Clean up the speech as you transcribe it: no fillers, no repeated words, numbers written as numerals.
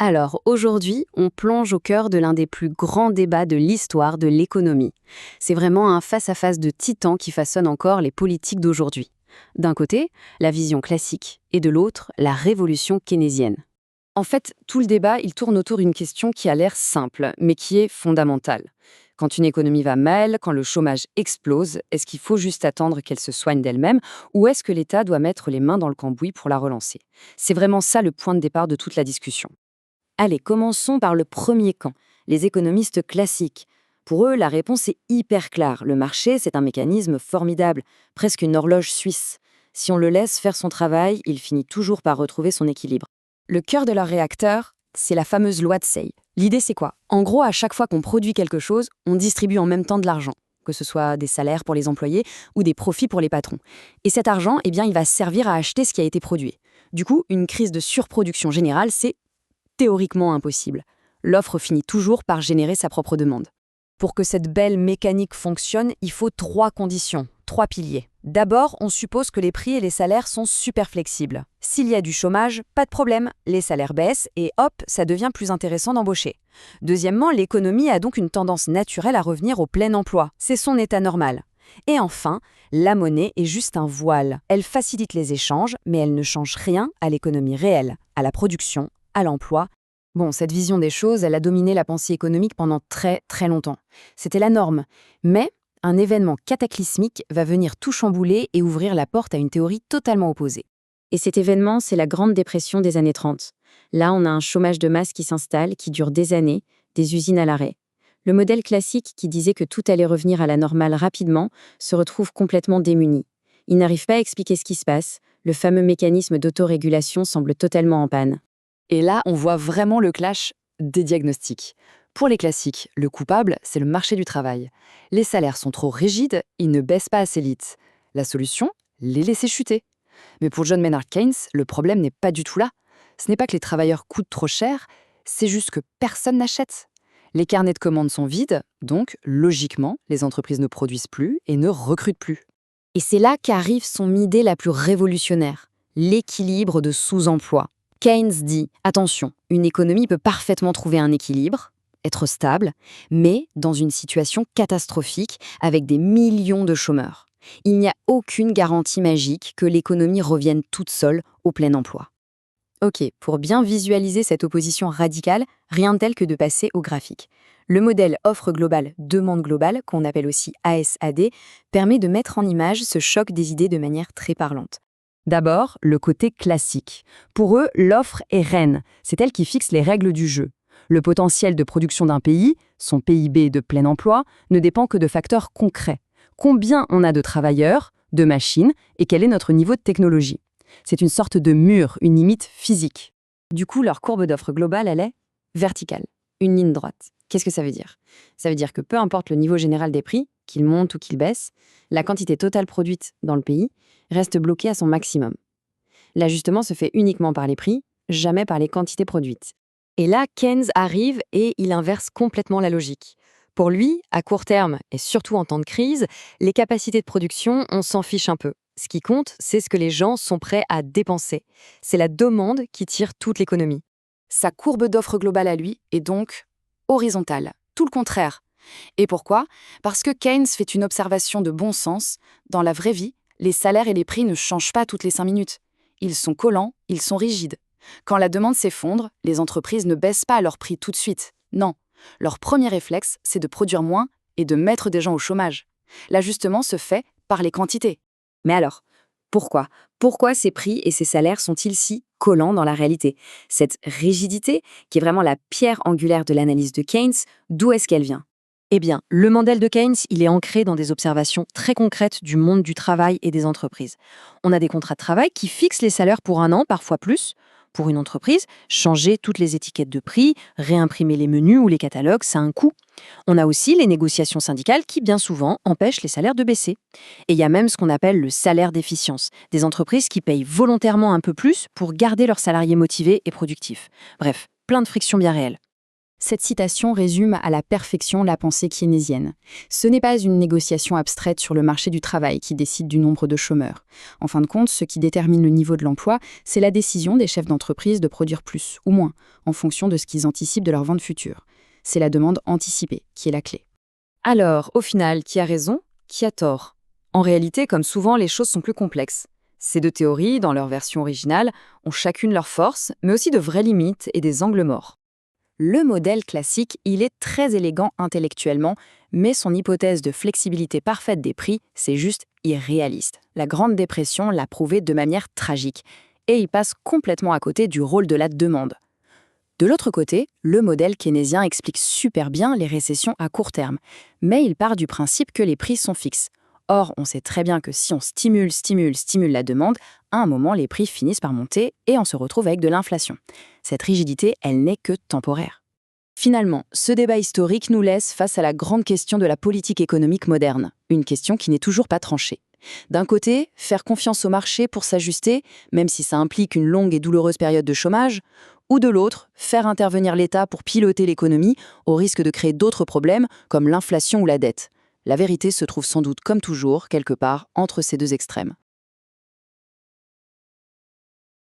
Alors, aujourd'hui, on plonge au cœur de l'un des plus grands débats de l'histoire de l'économie. C'est vraiment un face-à-face de titans qui façonne encore les politiques d'aujourd'hui. D'un côté, la vision classique, et de l'autre, la révolution keynésienne. En fait, tout le débat, il tourne autour d'une question qui a l'air simple, mais qui est fondamentale. Quand une économie va mal, quand le chômage explose, est-ce qu'il faut juste attendre qu'elle se soigne d'elle-même, ou est-ce que l'État doit mettre les mains dans le cambouis pour la relancer? C'est vraiment ça le point de départ de toute la discussion. Allez, commençons par le premier camp, les économistes classiques. Pour eux, la réponse est hyper claire. Le marché, c'est un mécanisme formidable, presque une horloge suisse. Si on le laisse faire son travail, il finit toujours par retrouver son équilibre. Le cœur de leur réacteur, c'est la fameuse loi de Say. L'idée, c'est quoi? En gros, à chaque fois qu'on produit quelque chose, on distribue en même temps de l'argent, que ce soit des salaires pour les employés ou des profits pour les patrons. Et cet argent, eh bien, il va servir à acheter ce qui a été produit. Du coup, une crise de surproduction générale, c'est théoriquement impossible. L'offre finit toujours par générer sa propre demande. Pour que cette belle mécanique fonctionne, il faut 3 conditions, 3 piliers. D'abord, on suppose que les prix et les salaires sont super flexibles. S'il y a du chômage, pas de problème, les salaires baissent et hop, ça devient plus intéressant d'embaucher. Deuxièmement, l'économie a donc une tendance naturelle à revenir au plein emploi. C'est son état normal. Et enfin, la monnaie est juste un voile. Elle facilite les échanges, mais elle ne change rien à l'économie réelle, à la production, à l'emploi. Bon, cette vision des choses, elle a dominé la pensée économique pendant très très longtemps. C'était la norme. Mais un événement cataclysmique va venir tout chambouler et ouvrir la porte à une théorie totalement opposée. Et cet événement, c'est la Grande Dépression des années 30. Là, on a un chômage de masse qui s'installe, qui dure des années, des usines à l'arrêt. Le modèle classique qui disait que tout allait revenir à la normale rapidement se retrouve complètement démuni. Il n'arrive pas à expliquer ce qui se passe. Le fameux mécanisme d'autorégulation semble totalement en panne. Et là, on voit vraiment le clash des diagnostics. Pour les classiques, le coupable, c'est le marché du travail. Les salaires sont trop rigides, ils ne baissent pas assez vite. La solution, les laisser chuter. Mais pour John Maynard Keynes, le problème n'est pas du tout là. Ce n'est pas que les travailleurs coûtent trop cher, c'est juste que personne n'achète. Les carnets de commandes sont vides, donc, logiquement, les entreprises ne produisent plus et ne recrutent plus. Et c'est là qu'arrive son idée la plus révolutionnaire, l'équilibre de sous-emploi. Keynes dit, attention, une économie peut parfaitement trouver un équilibre, être stable, mais dans une situation catastrophique avec des millions de chômeurs. Il n'y a aucune garantie magique que l'économie revienne toute seule au plein emploi. Ok, pour bien visualiser cette opposition radicale, rien de tel que de passer au graphique. Le modèle offre globale, demande globale, qu'on appelle aussi ASAD, permet de mettre en image ce choc des idées de manière très parlante. D'abord, le côté classique. Pour eux, l'offre est reine, c'est elle qui fixe les règles du jeu. Le potentiel de production d'un pays, son PIB de plein emploi, ne dépend que de facteurs concrets. Combien on a de travailleurs, de machines, et quel est notre niveau de technologie. C'est une sorte de mur, une limite physique. Du coup, leur courbe d'offre globale, elle est verticale, une ligne droite. Qu'est-ce que ça veut dire? Ça veut dire que peu importe le niveau général des prix, qu'il monte ou qu'il baisse, la quantité totale produite dans le pays reste bloquée à son maximum. L'ajustement se fait uniquement par les prix, jamais par les quantités produites. Et là, Keynes arrive et il inverse complètement la logique. Pour lui, à court terme, et surtout en temps de crise, les capacités de production, on s'en fiche un peu. Ce qui compte, c'est ce que les gens sont prêts à dépenser. C'est la demande qui tire toute l'économie. Sa courbe d'offre globale à lui est donc horizontale, tout le contraire. Et pourquoi? Parce que Keynes fait une observation de bon sens. Dans la vraie vie, les salaires et les prix ne changent pas toutes les 5 minutes. Ils sont collants, ils sont rigides. Quand la demande s'effondre, les entreprises ne baissent pas leur prix tout de suite. Non. Leur premier réflexe, c'est de produire moins et de mettre des gens au chômage. L'ajustement se fait par les quantités. Mais alors, pourquoi? Pourquoi ces prix et ces salaires sont-ils si collants dans la réalité? Cette rigidité, qui est vraiment la pierre angulaire de l'analyse de Keynes, d'où est-ce qu'elle vient? Eh bien, le modèle de Keynes, il est ancré dans des observations très concrètes du monde du travail et des entreprises. On a des contrats de travail qui fixent les salaires pour 1 an, parfois plus. Pour une entreprise, changer toutes les étiquettes de prix, réimprimer les menus ou les catalogues, ça a un coût. On a aussi les négociations syndicales qui, bien souvent, empêchent les salaires de baisser. Et il y a même ce qu'on appelle le salaire d'efficience, des entreprises qui payent volontairement un peu plus pour garder leurs salariés motivés et productifs. Bref, plein de frictions bien réelles. Cette citation résume à la perfection la pensée keynésienne. Ce n'est pas une négociation abstraite sur le marché du travail qui décide du nombre de chômeurs. En fin de compte, ce qui détermine le niveau de l'emploi, c'est la décision des chefs d'entreprise de produire plus ou moins, en fonction de ce qu'ils anticipent de leur vente future. C'est la demande anticipée qui est la clé. Alors, au final, qui a raison, qui a tort? En réalité, comme souvent, les choses sont plus complexes. Ces deux théories, dans leur version originale, ont chacune leurs forces, mais aussi de vraies limites et des angles morts. Le modèle classique, il est très élégant intellectuellement, mais son hypothèse de flexibilité parfaite des prix, c'est juste irréaliste. La Grande Dépression l'a prouvé de manière tragique, et il passe complètement à côté du rôle de la demande. De l'autre côté, le modèle keynésien explique super bien les récessions à court terme, mais il part du principe que les prix sont fixes. Or, on sait très bien que si on stimule la demande, à un moment, les prix finissent par monter et on se retrouve avec de l'inflation. Cette rigidité, elle n'est que temporaire. Finalement, ce débat historique nous laisse face à la grande question de la politique économique moderne, une question qui n'est toujours pas tranchée. D'un côté, faire confiance au marché pour s'ajuster, même si ça implique une longue et douloureuse période de chômage, ou de l'autre, faire intervenir l'État pour piloter l'économie au risque de créer d'autres problèmes comme l'inflation ou la dette. La vérité se trouve sans doute, comme toujours, quelque part entre ces deux extrêmes.